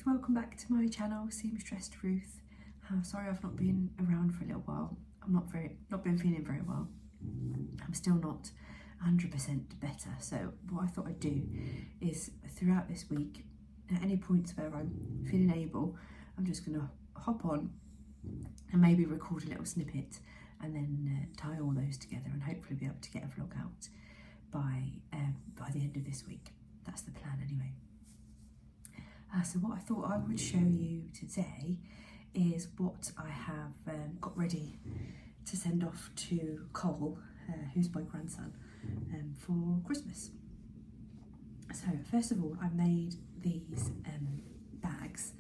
Ruth, welcome back to my channel, Seamstressed Ruth. Sorry I've not been around for a little while. I've not been feeling very well. I'm still not 100% better, so what I thought I'd do is throughout this week, at any points where I'm feeling able, I'm just going to hop on and maybe record a little snippet and then tie all those together and hopefully be able to get a vlog out by the end of this week. That's the plan anyway. So what I thought I would show you today is what I have got ready to send off to Cobble, who's my grandson, for Christmas. So first of all, I made these bags.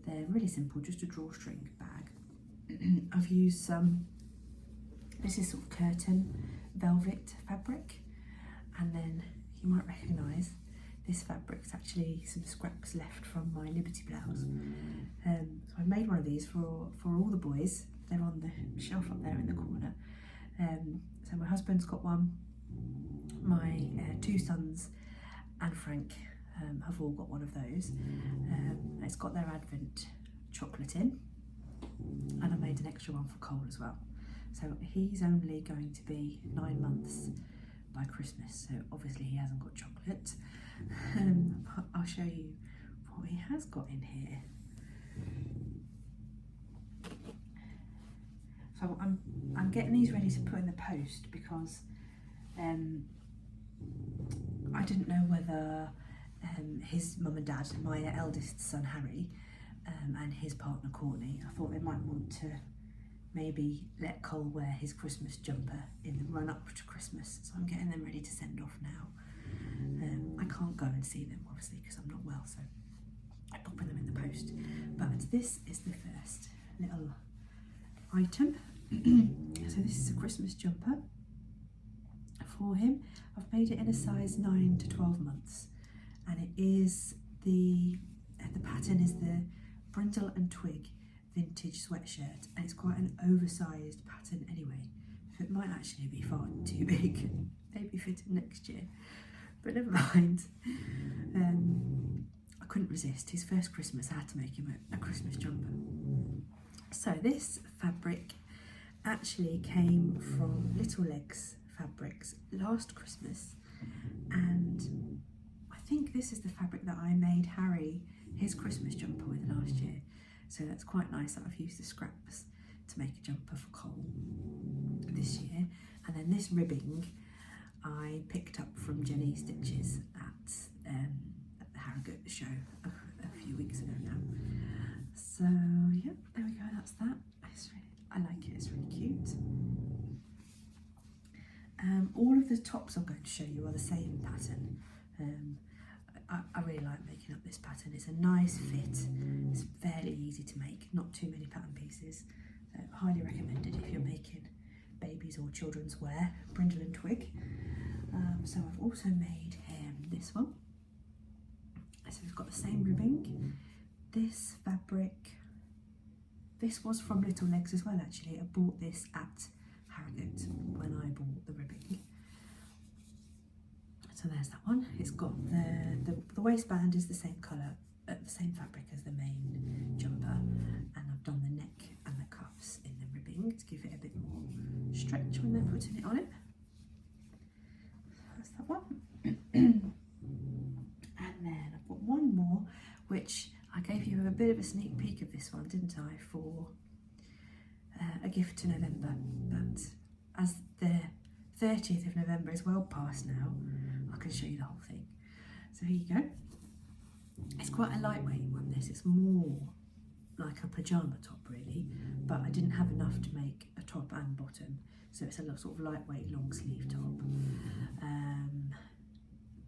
They're really simple, just a drawstring bag. I've used this is sort of curtain velvet fabric, and then you might recognise this fabric's actually some scraps left from my Liberty blouse. So I made one of these for all the boys. They're on the shelf up there in the corner. So my husband's got one, my two sons and Frank have all got one of those. It's got their Advent chocolate in, and I made an extra one for Cole as well. So he's only going to be 9 months by Christmas, so obviously he hasn't got chocolate. I'll show you what he has got in here. So I'm getting these ready to put in the post because I didn't know whether his mum and dad, my eldest son Harry, and his partner Courtney, I thought they might want to maybe let Cole wear his Christmas jumper in the run up to Christmas. So I'm getting them ready to send off now. I can't go and see them obviously because I'm not well, so I'm popping them in the post. But this is the first little item. So this is a Christmas jumper for him. I've made it in a size 9 to 12 months, and it is the pattern is the Brindle and Twig vintage sweatshirt, and it's quite an oversized pattern anyway, so it might actually be far too big, maybe fit it next year, but never mind. I couldn't resist. His first Christmas, I had to make him a Christmas jumper. So this fabric actually came from Little Legs Fabrics last Christmas, and I think this is the fabric that I made Harry his Christmas jumper with last year. So that's quite nice that I've used the scraps to make a jumper for Cole this year. And then this ribbing I picked up from Jenny Stitches at the Harrogate show a few weeks ago now. So yeah, there we go, that's that. I like it, it's really cute. All of the tops I'm going to show you are the same pattern. I really like making up this pattern. It's a nice fit, it's fairly easy to make, not too many pattern pieces. So highly recommended if you're making babies or children's wear, Brindle and Twig. So I've also made him this one. So it's got the same ribbing. This fabric, this was from Little Legs as well actually. I bought this at Harrogate when I bought the ribbing. So there's that one. It's got the waistband is the same colour, the same fabric as the main jumper, and I've done the neck and the cuffs in the ribbing to give it a bit more stretch when they're putting it on it. So that's that one. And then I've got one more, which I gave you a bit of a sneak peek of this one, didn't I, for a gift to November, but as the 30th of November is well past now, I can show you the whole thing. So here you go. It's quite a lightweight one, this. It's more like a pyjama top really, but I didn't have enough to make a top and bottom, so it's a sort of lightweight long sleeve top.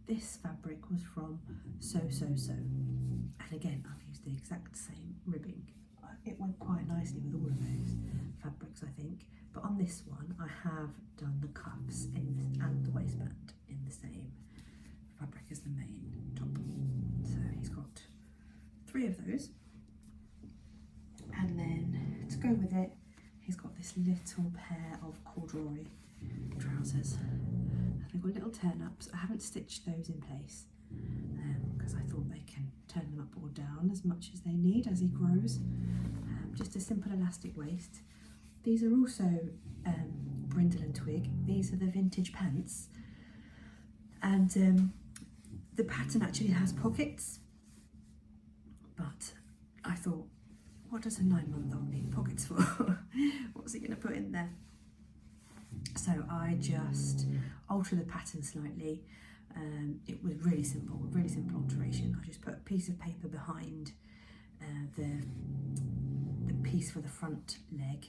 This fabric was from So. And again, I've used the exact same ribbing. It went quite nicely with all of those fabrics, I think. But on this one, I have done the cuffs and the waistband in the same fabric as the main top. So he's got 3 of those. And then to go with it, he's got this little pair of corduroy trousers. They've got little turn-ups. I haven't stitched those in place because I thought they can turn them up all or down as much as they need as he grows. Just a simple elastic waist. These are also Brindle and Twig. These are the vintage pants, and the pattern actually has pockets, but I thought, what does a 9-month-old need pockets for? What's he going to put in there? So I just altered the pattern slightly. It was really simple alteration. I just put a piece of paper behind the piece for the front leg,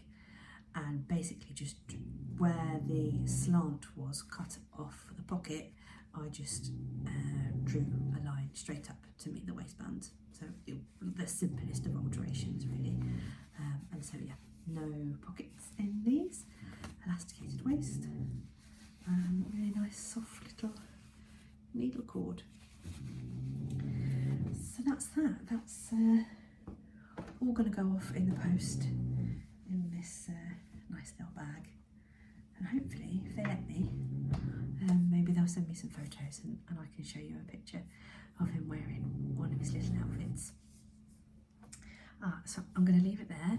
and basically just where the slant was cut off for the pocket, I just drew a line straight up to meet the waistband. So the simplest of alterations really. And so yeah, no pockets in these, elasticated waist, really nice soft little needle cord. So that's that. That's all going to go off in the post in this nice little bag, and hopefully, if they let me, maybe they'll send me some photos and I can show you a picture of him wearing one of his little outfits. So I'm going to leave it there.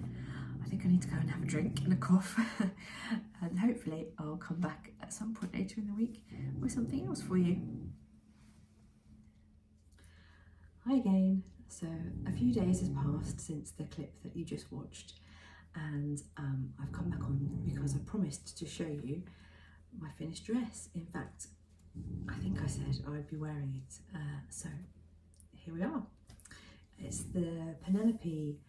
I think I need to go and have a drink and a cough and hopefully I'll come back at some point later in the week with something else for you. Hi again. So a few days has passed since the clip that you just watched, and I've come back on because I promised to show you my finished dress. In fact, I think I said I'd be wearing it, so here we are. It's the Penelope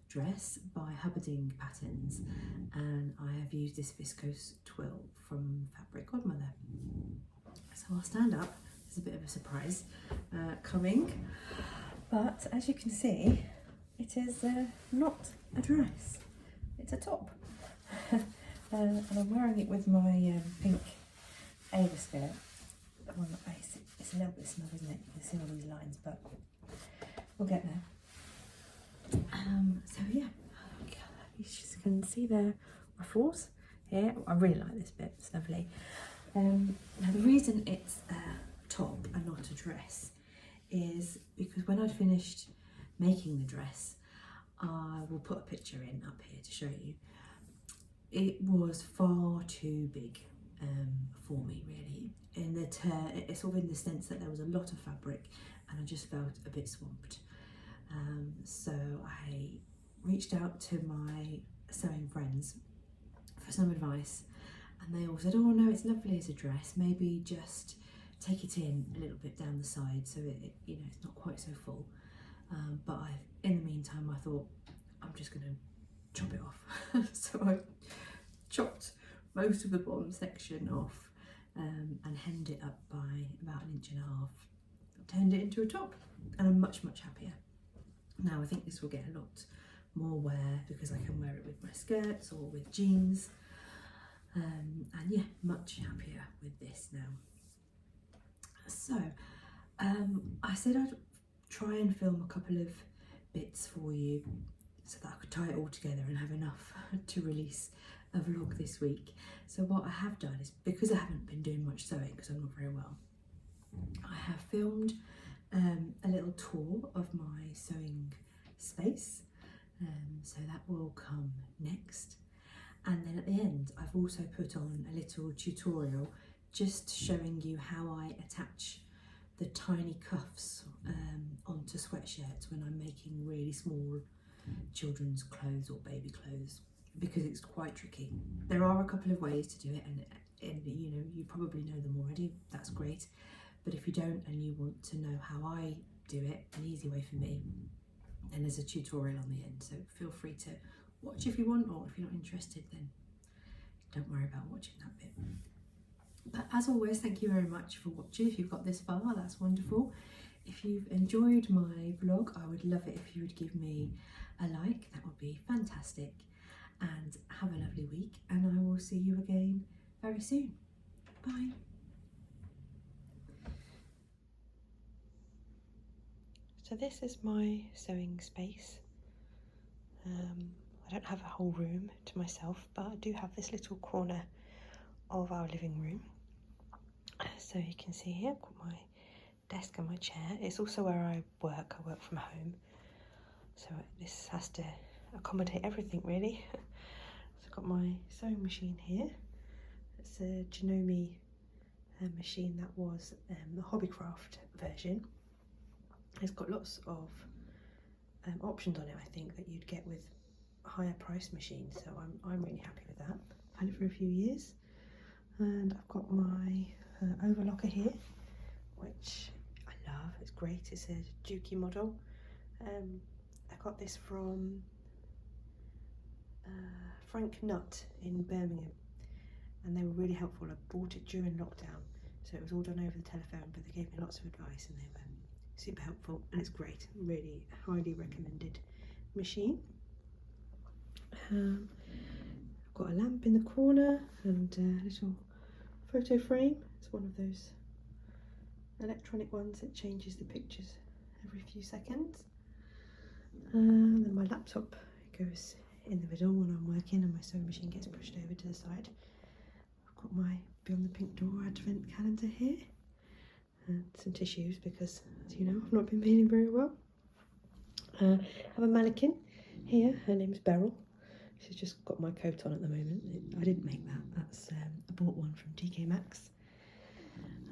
dress by Hubbarding Patterns, and I have used this viscose twill from Fabric Godmother. So I'll stand up. There's a bit of a surprise coming, but as you can see, it is not a dress, it's a top. And I'm wearing it with my pink Ava skirt. It's a little bit snug, isn't it? You can see all these lines, but we'll get there. So yeah, you can see the ruffles here. I really like this bit, it's lovely. Now the reason it's a top and not a dress is because when I'd finished making the dress, I will put a picture in up here to show you, it was far too big for me really. It's sort of in the sense that there was a lot of fabric and I just felt a bit swamped. So I reached out to my sewing friends for some advice, and they all said, oh no, it's lovely as a dress, maybe just take it in a little bit down the side so it you know, it's not quite so full. But in the meantime I thought, I'm just going to chop it off. So I chopped most of the bottom section off and hemmed it up by about 1.5 inches, turned it into a top, and I'm much happier. Now I think this will get a lot more wear because I can wear it with my skirts or with jeans, and yeah, much happier with this now. So I said I'd try and film a couple of bits for you so that I could tie it all together and have enough to release a vlog this week. So what I have done is, because I haven't been doing much sewing because I'm not very well, I have filmed a little tour of my sewing space, so that will come next. And then at the end I've also put on a little tutorial just showing you how I attach the tiny cuffs onto sweatshirts when I'm making really small children's clothes or baby clothes, because it's quite tricky. There are a couple of ways to do it, and you know, you probably know them already, that's great. But if you don't and you want to know how I do it, an easy way for me, then there's a tutorial on the end, so feel free to watch if you want, or if you're not interested then don't worry about watching that bit. But as always, thank you very much for watching. If you've got this far, that's wonderful. If you've enjoyed my vlog, I would love it if you would give me a like, that would be fantastic. And have a lovely week, and I will see you again very soon. Bye. So this is my sewing space. I don't have a whole room to myself, but I do have this little corner of our living room. So you can see here I've got my desk and my chair. It's also where I work. I work from home, so this has to accommodate everything really. So I've got my sewing machine here. It's a Janome machine that was the Hobbycraft version. It's got lots of options on it, I think, that you'd get with higher price machines, so I'm really happy with that. I've had it for a few years, and I've got my overlocker here, which I love. It's great. It's a Dukey model. I got this from Frank Nutt in Birmingham, and they were really helpful. I bought it during lockdown, so it was all done over the telephone, but they gave me lots of advice and they were super helpful, and it's great. Really highly recommended machine. I've got a lamp in the corner and a little photo frame. It's one of those electronic ones that changes the pictures every few seconds. Then my laptop goes in the middle when I'm working, and my sewing machine gets pushed over to the side. I've got my Beyond the Pink Door advent calendar here, and some tissues because, as you know, I've not been feeling very well. I have a mannequin here. Her name's Beryl. She's just got my coat on at the moment. I didn't make that. That's I bought one from TK Maxx.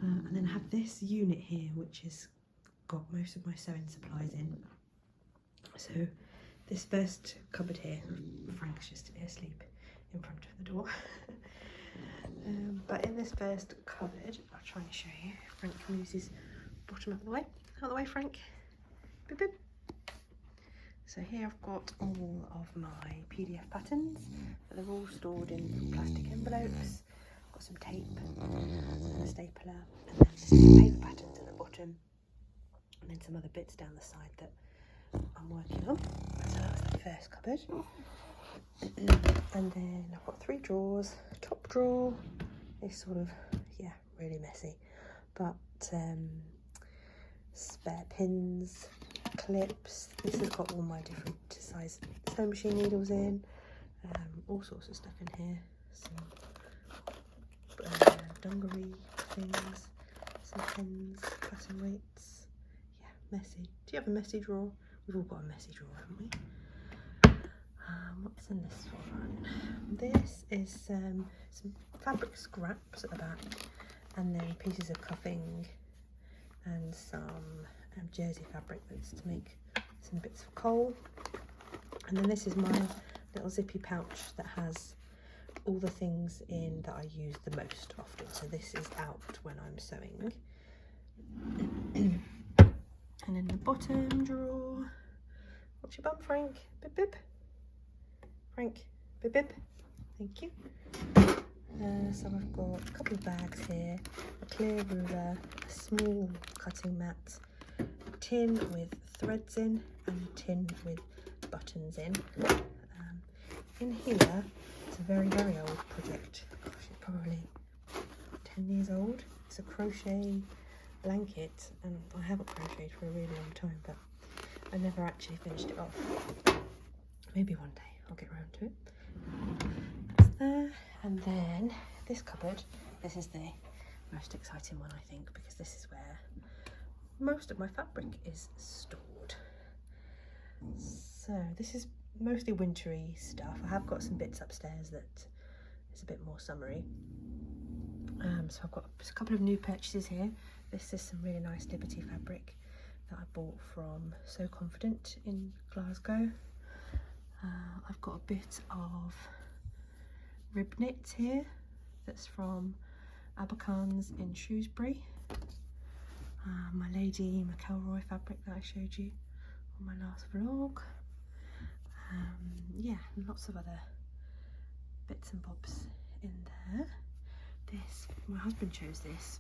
And then I have this unit here, which has got most of my sewing supplies in. So this first cupboard here, Frank's just asleep in front of the door. But in this first cupboard, I'll try and show you. Frank moves his bottom out of the way. Out of the way, Frank. Boop, boop. So here I've got all of my PDF patterns, but they're all stored in plastic envelopes. Got some tape, a stapler, and then some paper patterns at the bottom, and then some other bits down the side that I'm working on. So that's the first cupboard. And then I've got 3 drawers. Top drawer is sort of, yeah, really messy, but spare pins, clips. This has got all my different size sewing machine needles in, all sorts of stuff in here. Some dungaree things, some pins, cutting weights. Yeah, messy. Do you have a messy drawer? We've all got a messy drawer, haven't we? What's in this one? This is some fabric scraps at the back, and then pieces of cuffing and some jersey fabric that's to make some bits of coal. And then this is my little zippy pouch that has all the things in that I use the most often. So this is out when I'm sewing. And in the bottom drawer, watch your bum, Frank. Bip bip. Frank, bip bip. Thank you. So I've got a couple of bags here, a clear ruler, a small cutting mat, a tin with threads in, and a tin with buttons in. In here, it's a very, very old project. Gosh, it's probably 10 years old. It's a crochet blanket, and I haven't crocheted for a really long time, but I never actually finished it off. Maybe one day I'll get around to it. That's there. And then this cupboard, this is the most exciting one, I think, because this is where most of my fabric is stored. So this is mostly wintry stuff. I have got some bits upstairs that is a bit more summery. So I've got a couple of new purchases here. This is some really nice Liberty fabric that I bought from So Confident in Glasgow. I've got a bit of rib knit here that's from Abercarn's in Shrewsbury. My Lady McElroy fabric that I showed you on my last vlog. Yeah, and lots of other bits and bobs in there. This, my husband chose this.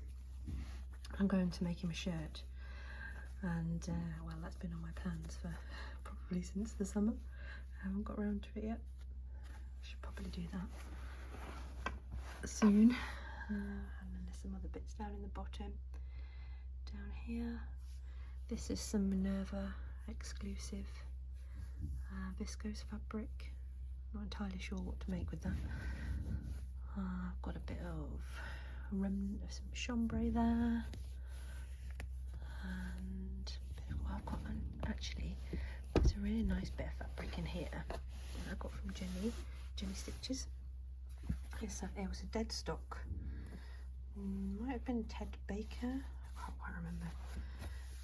I'm going to make him a shirt, and well, that's been on my plans for probably since the summer. I haven't got around to it yet. I should probably do that soon. And then there's some other bits down in the bottom. Down here, this is some Minerva exclusive viscose fabric. Not entirely sure what to make with that. I've got a bit of remnant of some chambray there. And well, I've got actually, there's a really nice bit of fabric in here that I got from Jenny Stitches. It was a dead stock. Might have been Ted Baker. I can't quite remember.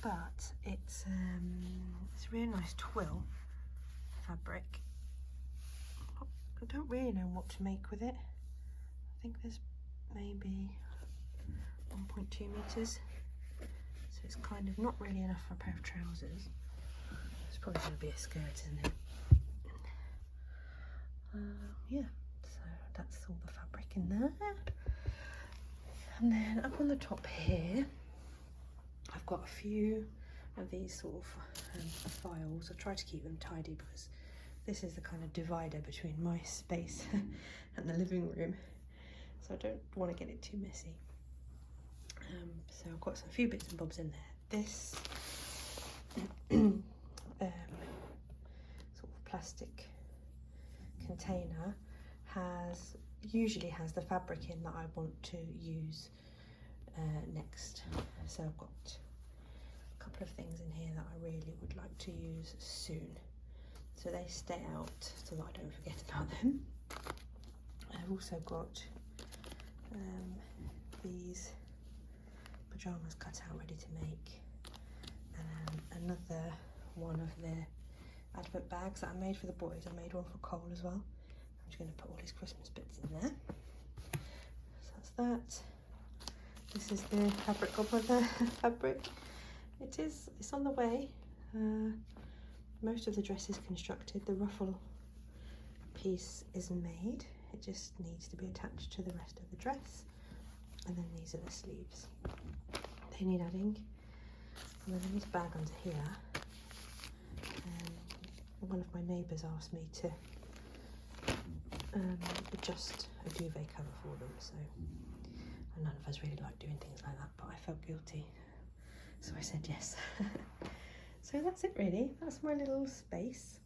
But it's a really nice twill fabric. I don't really know what to make with it. I think there's maybe 1.2 meters. So it's kind of not really enough for a pair of trousers. It's probably going to be a skirt, isn't it? Yeah, so that's all the fabric in there. And then up on the top here, I've got a few of these sort of files. I try to keep them tidy because this is the kind of divider between my space and the living room. So I don't want to get it too messy. So I've got a few bits and bobs in there. This sort of plastic container usually has the fabric in that I want to use next. So I've got a couple of things in here that I really would like to use soon. So they stay out so that I don't forget about them. I've also got these pyjamas cut out ready to make, and another one of the advent bags that I made for the boys. I made one for Cole as well. I'm just going to put all these Christmas bits in there. So that's that. This is the fabric godmother fabric. It's on the way. Most of the dress is constructed. The ruffle piece is made. It just needs to be attached to the rest of the dress. And then these are the sleeves. They need adding. And then I need a bag under here. One of my neighbours asked me to adjust a duvet cover for them, so none of us really like doing things like that, but I felt guilty, so I said yes. So that's it really, that's my little space.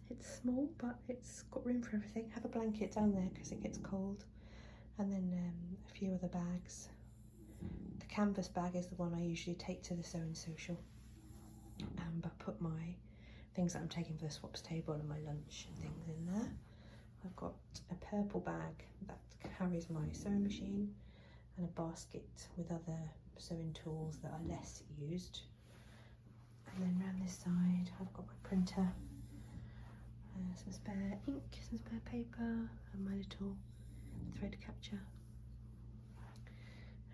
It's small, but it's got room for everything. Have a blanket down there because it gets cold, and then a few other bags. The canvas bag is the one I usually take to the sewing social, but put my things that I'm taking for the swaps table and my lunch and things in there. I've got a purple bag that carries my sewing machine and a basket with other sewing tools that are less used. And then around this side I've got my printer, some spare ink, some spare paper, and my little thread catcher.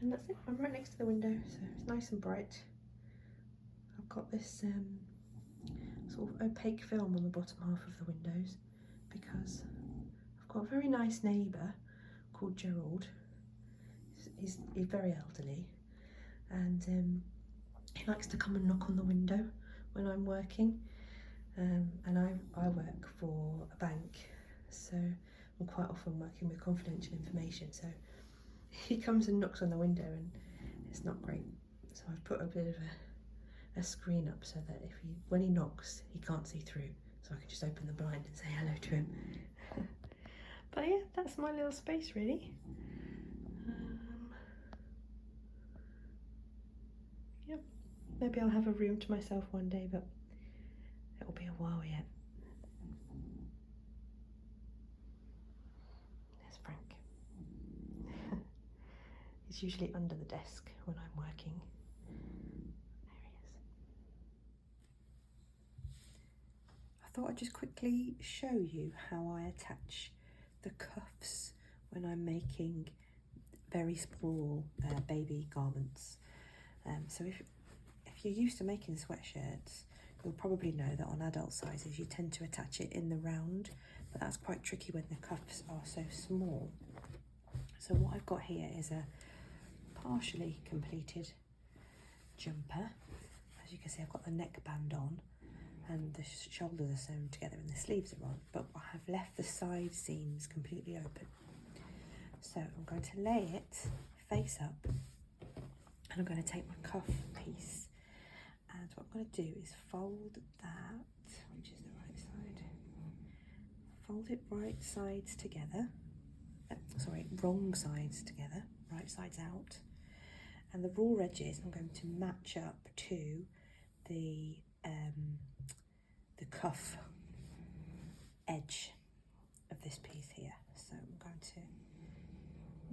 And that's it. I'm right next to the window, so it's nice and bright. I've got this sort of opaque film on the bottom half of the windows because I've got a very nice neighbour called Gerald. He's very elderly, and he likes to come and knock on the window when I'm working, and I work for a bank, so I'm quite often working with confidential information, so he comes and knocks on the window and it's not great. So I've put a bit of a screen up so that when he knocks, he can't see through, so I can just open the blind and say hello to him. But yeah, that's my little space really. Yep, maybe I'll have a room to myself one day, but it'll be a while yet. There's Frank. He's usually under the desk when I'm working. I thought I'd just quickly show you how I attach the cuffs when I'm making very small baby garments. So if you're used to making sweatshirts, you'll probably know that on adult sizes you tend to attach it in the round, but that's quite tricky when the cuffs are so small. So what I've got here is a partially completed jumper. As you can see, I've got the neckband on and the shoulders are sewn together and the sleeves are on, but I have left the side seams completely open. So I'm going to lay it face up, and I'm going to take my cuff piece, and what I'm going to do is fold that, which is the right side, fold it right sides together, sorry, wrong sides together, right sides out, And the raw edges I'm going to match up to the cuff edge of this piece here. So I'm going to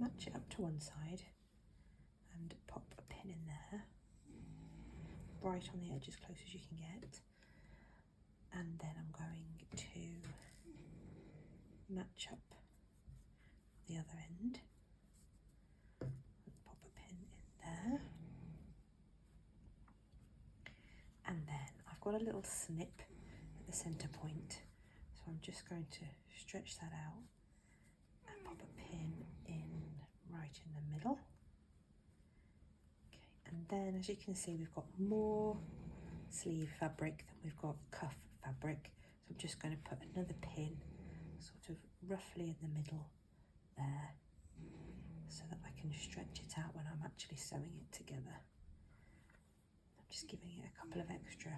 match it up to one side and pop a pin in there, right on the edge as close as you can get. And then I'm going to match up the other end, pop a pin in there. And then I've got a little snip at the centre point, so I'm just going to stretch that out and pop a pin in right in the middle. Okay, and then as you can see, we've got more sleeve fabric than we've got cuff fabric, so I'm just going to put another pin sort of roughly in the middle there, so that I can stretch it out when I'm actually sewing it together. I'm just giving it a couple of extra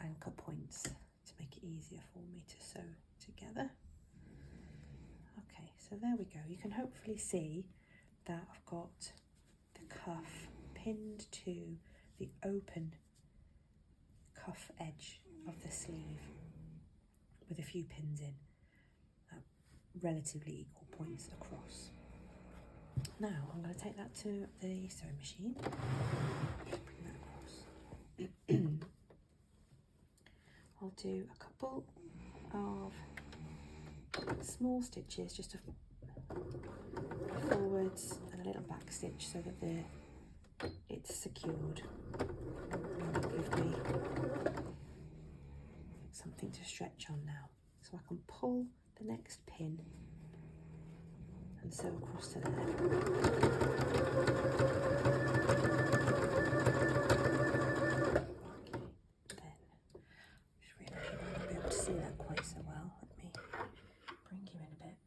anchor points to make it easier for me to sew together. Okay, so there we go. You can hopefully see that I've got the cuff pinned to the open cuff edge of the sleeve with a few pins in at relatively equal points across. Now I'm going to take that to the sewing machine. Just bring that across. I'll do a couple of small stitches, just a forwards and a little back stitch, so that it's secured. And that'll give me something to stretch on now. So I can pull the next pin and sew across to there. See that quite so well. Let me bring you in a bit.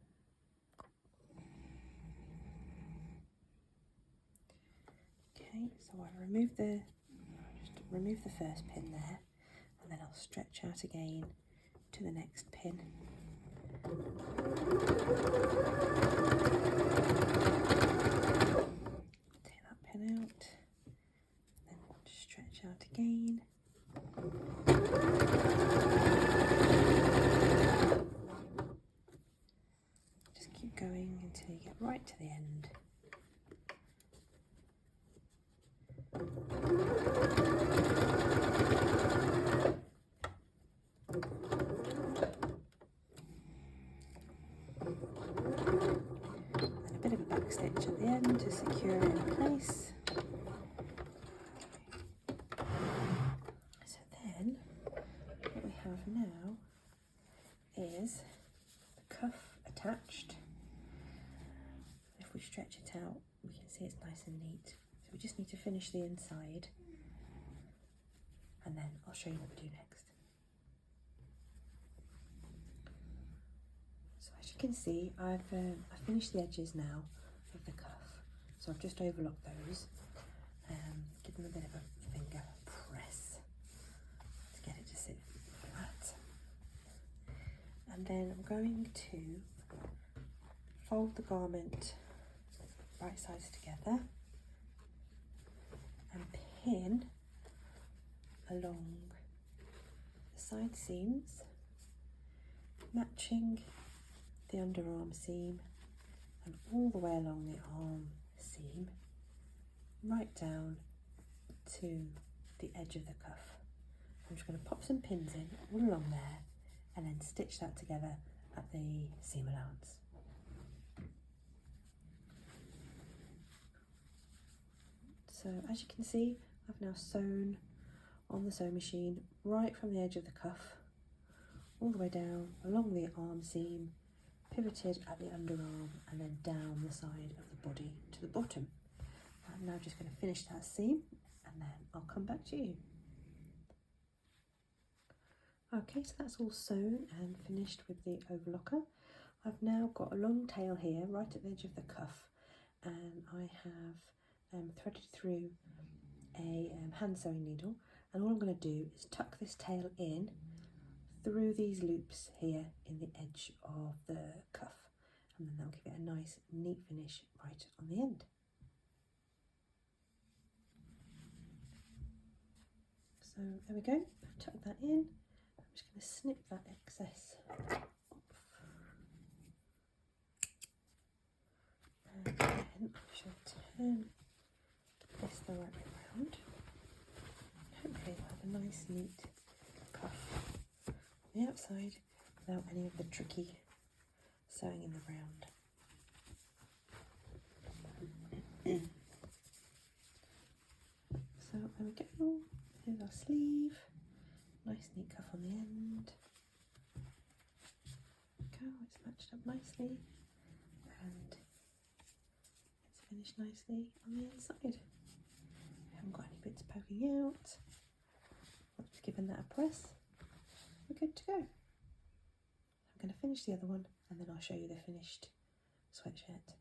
Okay, so I just remove the first pin there, and then I'll stretch out again to the next pin. Take that pin out, and then just stretch out again. Going until you get right to the end. And a bit of a back stitch at the end to secure it in place. So then what we have now is the cuff attached. If we stretch it out, we can see it's nice and neat. So we just need to finish the inside, and then I'll show you what we do next. So as you can see, I've finished the edges now of the cuff. So I've just overlocked those, give them a bit of a finger press to get it to sit flat. And then I'm going to fold the garment right sides together and pin along the side seams, matching the underarm seam and all the way along the arm seam, right down to the edge of the cuff. I'm just going to pop some pins in all along there and then stitch that together at the seam allowance. So as you can see, I've now sewn on the sewing machine right from the edge of the cuff all the way down along the arm seam, pivoted at the underarm and then down the side of the body to the bottom. I'm now just going to finish that seam and then I'll come back to you. Okay, so that's all sewn and finished with the overlocker. I've now got a long tail here right at the edge of the cuff, and I have threaded through a hand sewing needle, and all I'm going to do is tuck this tail in through these loops here in the edge of the cuff, and then that'll give it a nice neat finish right on the end. So there we go, I've tucked that in. I'm just going to snip that excess off. And then I shall turn this the right way around. Hopefully we'll have a nice neat cuff on the outside without any of the tricky sewing in the round. So there we go, here's our sleeve, nice neat cuff on the end. There we go, it's matched up nicely and it's finished nicely on the inside. We haven't got any bits poking out. Once we've given that a press, we're good to go. I'm going to finish the other one and then I'll show you the finished sweatshirt.